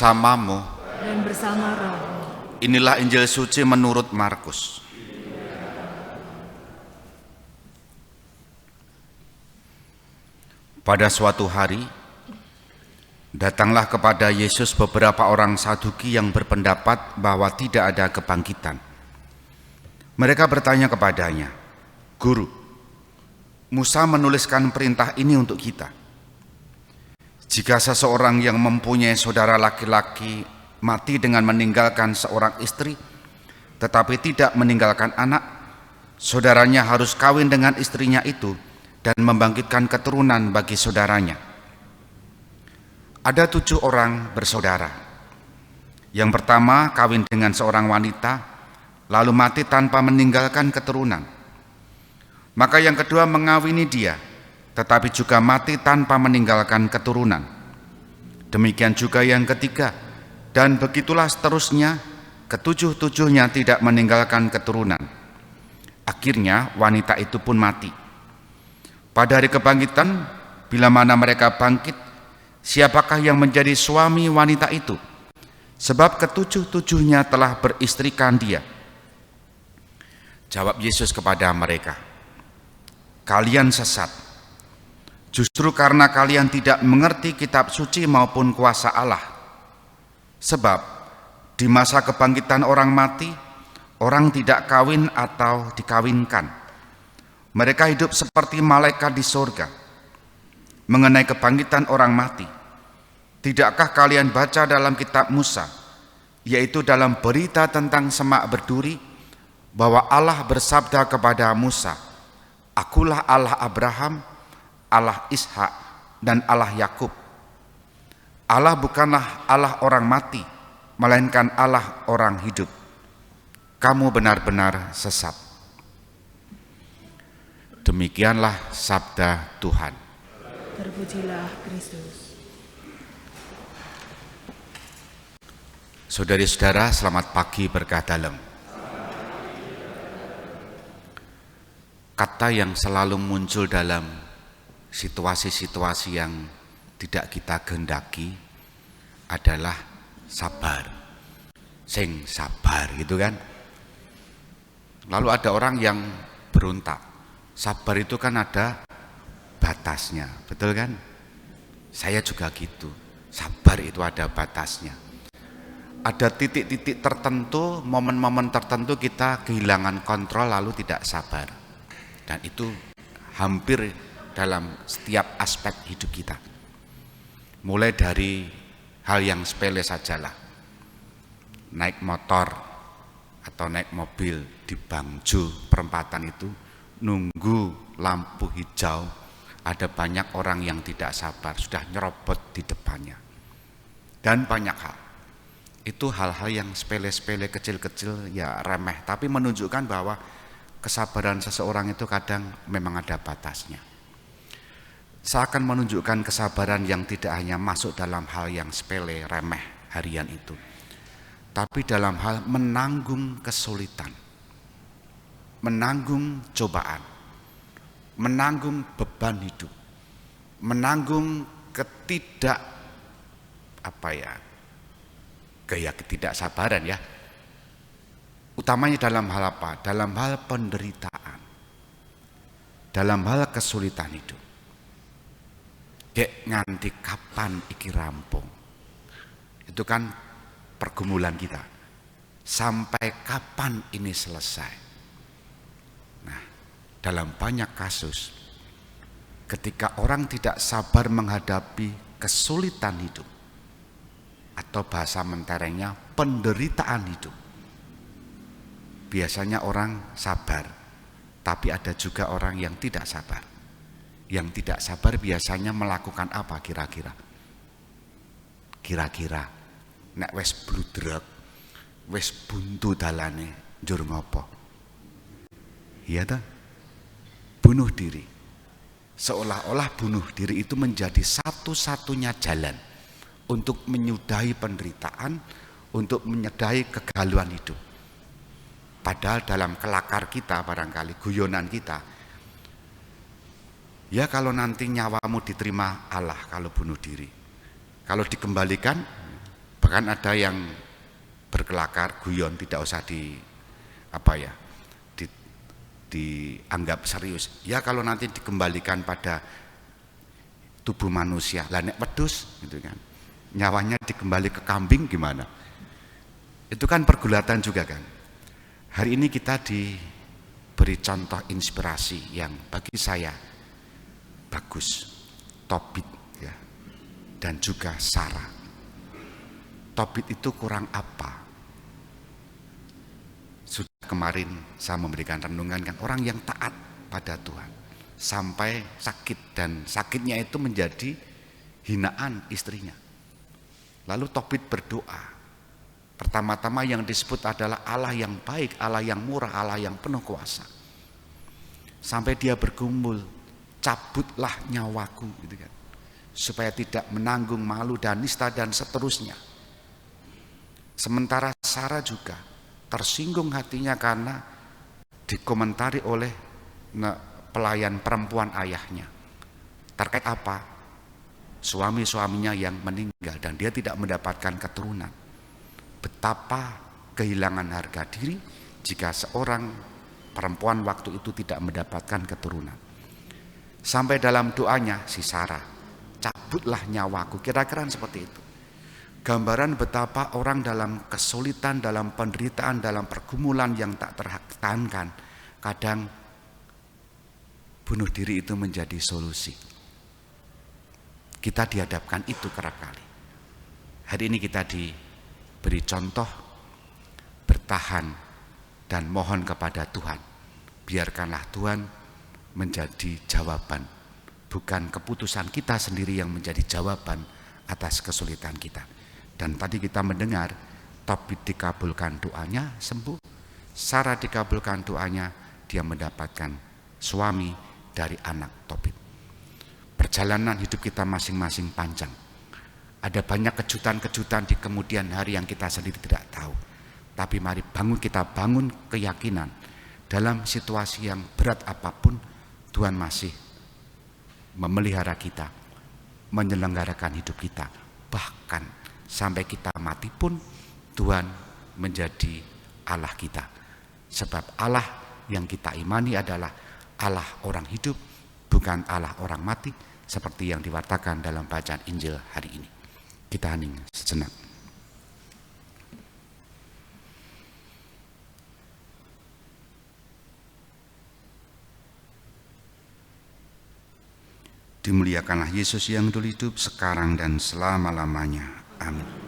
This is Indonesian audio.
bersamamu dan bersama rohmu. Inilah Injil suci menurut Markus. Pada suatu hari, datanglah kepada Yesus beberapa orang Saduki yang berpendapat bahwa tidak ada kebangkitan. Mereka bertanya kepadanya, "Guru, Musa menuliskan perintah ini untuk kita. Jika seseorang yang mempunyai saudara laki-laki mati dengan meninggalkan seorang istri, tetapi tidak meninggalkan anak, saudaranya harus kawin dengan istrinya itu dan membangkitkan keturunan bagi saudaranya. Ada 7 orang bersaudara. Yang pertama kawin dengan seorang wanita, lalu mati tanpa meninggalkan keturunan. Maka yang kedua mengawini dia, tetapi juga mati tanpa meninggalkan keturunan. Demikian juga yang ketiga, dan begitulah seterusnya, ketujuh-tujuhnya tidak meninggalkan keturunan. Akhirnya wanita itu pun mati. Pada hari kebangkitan, bila mana mereka bangkit, siapakah yang menjadi suami wanita itu? Sebab ketujuh-tujuhnya telah beristrikan dia." Jawab Yesus kepada mereka, "Kalian sesat, justru karena kalian tidak mengerti kitab suci maupun kuasa Allah. Sebab di masa kebangkitan orang mati, orang tidak kawin atau dikawinkan. Mereka hidup seperti malaikat di surga. Mengenai kebangkitan orang mati, tidakkah kalian baca dalam kitab Musa, yaitu dalam berita tentang semak berduri, bahwa Allah bersabda kepada Musa, 'Akulah Allah Abraham, Allah Ishak, dan Allah Yakub.' Allah bukanlah Allah orang mati, melainkan Allah orang hidup. Kamu benar-benar sesat." Demikianlah sabda Tuhan. Terpujilah Kristus. Saudari-saudara, selamat pagi berkah dalam. Kata yang selalu muncul dalam situasi-situasi yang tidak kita kehendaki adalah sabar. Sing sabar gitu kan. Lalu ada orang yang berontak. Sabar itu kan ada batasnya, betul kan? Saya juga gitu. Sabar itu ada batasnya. Ada titik-titik tertentu, momen-momen tertentu kita kehilangan kontrol lalu tidak sabar. Dan itu hampir dalam setiap aspek hidup kita. Mulai dari hal yang sepele sajalah. Naik motor atau naik mobil di bangjo perempatan itu, nunggu lampu hijau, ada banyak orang yang tidak sabar, sudah nyerobot di depannya. Dan banyak hal. Itu hal-hal yang sepele-sepele, kecil-kecil, ya remeh, tapi menunjukkan bahwa kesabaran seseorang itu kadang memang ada batasnya. Seakan menunjukkan kesabaran yang tidak hanya masuk dalam hal yang sepele, remeh harian itu, tapi dalam hal menanggung kesulitan, menanggung cobaan, menanggung beban hidup, menanggung gaya ketidaksabaran ya. Utamanya dalam hal apa? Dalam hal penderitaan, dalam hal kesulitan hidup. Dek nganti kapan iki rampung? Itu kan pergumulan kita. Sampai kapan ini selesai? Nah, dalam banyak kasus, ketika orang tidak sabar menghadapi kesulitan hidup, atau bahasa menterengnya penderitaan hidup, biasanya orang sabar, tapi ada juga orang yang tidak sabar. Yang tidak sabar biasanya melakukan apa kira-kira? Kira-kira nek wis bludrek, wis buntu dalane, njur ngopo? Iya ta? Bunuh diri. Seolah-olah bunuh diri itu menjadi satu-satunya jalan untuk menyudahi penderitaan, untuk menyudahi kegalauan hidup. Padahal dalam kelakar kita barangkali, guyonan kita, ya kalau nanti nyawamu diterima Allah kalau bunuh diri, kalau dikembalikan Bahkan ada yang berkelakar, guyon, tidak usah dianggap serius. Ya kalau nanti dikembalikan pada tubuh manusia, lah nek wedhus gitu kan. Nyawanya dikembali ke kambing gimana? Itu kan pergulatan juga kan. Hari ini kita diberi contoh inspirasi yang bagi saya bagus, Tobit ya, dan juga Sarah. Tobit itu kurang apa? Sudah kemarin saya memberikan renungan kan, orang yang taat pada Tuhan sampai sakit, dan sakitnya itu menjadi hinaan istrinya. Lalu Tobit berdoa. Pertama-tama yang disebut adalah Allah yang baik, Allah yang murah, Allah yang penuh kuasa. Sampai dia bergumul, cabutlah nyawaku gitu kan, supaya tidak menanggung malu dan nista dan seterusnya. Sementara Sarah juga tersinggung hatinya karena dikomentari oleh pelayan perempuan ayahnya. Terkait apa? Suami-suaminya yang meninggal dan dia tidak mendapatkan keturunan. Betapa kehilangan harga diri jika seorang perempuan waktu itu tidak mendapatkan keturunan. Sampai dalam doanya si Sarah, cabutlah nyawaku, kira-kira seperti itu. Gambaran betapa orang dalam kesulitan, dalam penderitaan, dalam pergumulan yang tak tertahankan, kadang bunuh diri itu menjadi solusi. Kita dihadapkan itu kerap kali. Hari ini kita diberi contoh bertahan dan mohon kepada Tuhan. Biarkanlah Tuhan menjadi jawaban, bukan keputusan kita sendiri yang menjadi jawaban atas kesulitan kita. Dan tadi kita mendengar Tobit dikabulkan doanya, sembuh. Sarah dikabulkan doanya, dia mendapatkan suami dari anak Tobit. Perjalanan hidup kita masing-masing panjang. Ada banyak kejutan-kejutan di kemudian hari yang kita sendiri tidak tahu. Tapi mari kita bangun keyakinan dalam situasi yang berat apapun, Tuhan masih memelihara kita, menyelenggarakan hidup kita. Bahkan sampai kita mati pun Tuhan menjadi Allah kita. Sebab Allah yang kita imani adalah Allah orang hidup, bukan Allah orang mati, seperti yang diwartakan dalam bacaan Injil hari ini. Kita hening sejenak. Dimuliakanlah Yesus yang dulu hidup, sekarang dan selama-lamanya. Amin.